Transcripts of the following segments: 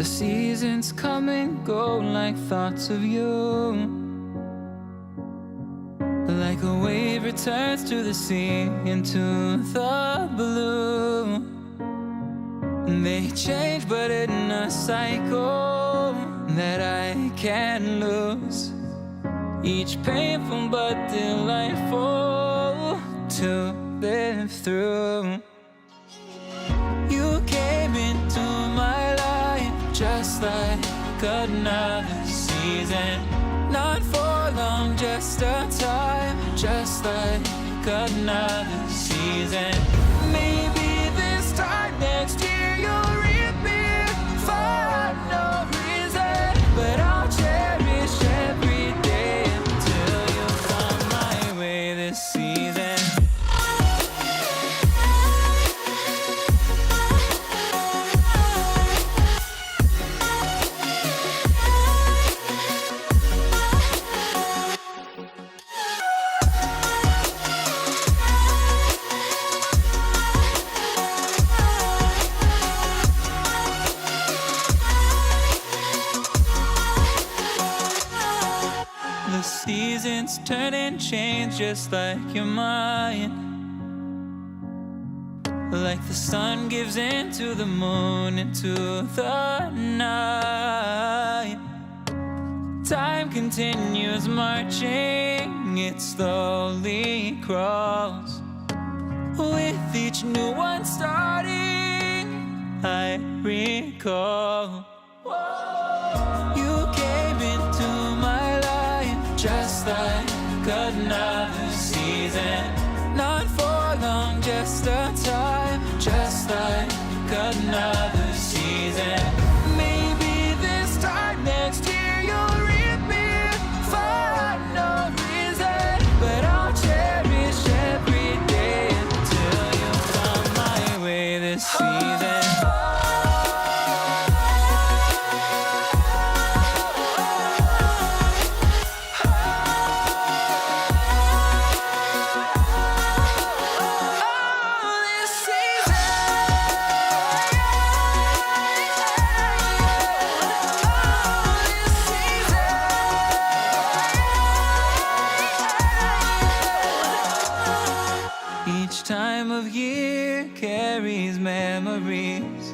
The seasons come and go like thoughts of you. Like a wave returns to the sea, into the blue. They change but in a cycle that I can't lose. Each painful but delightful to live through. You came into my life just like another season. Not for long, just a time, just like another season. Maybe this time next year you'll reappear for no reason, but I'll cherish every day until you come my way this season. The seasons turn and change just like your mind. Like the sun gives into the moon, into the night. Time continues marching, it slowly crawls. With each new one starting, I recall. You came into my life just like another season. Not for long, just a time, just like another season. Maybe this time next year you'll reappear for no reason, but I'll cherish every day until you come my way this season. Each time of year carries memories,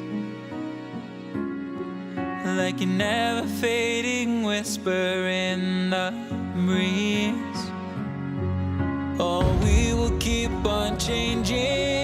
like a never fading whisper in the breeze. Oh, we will keep on changing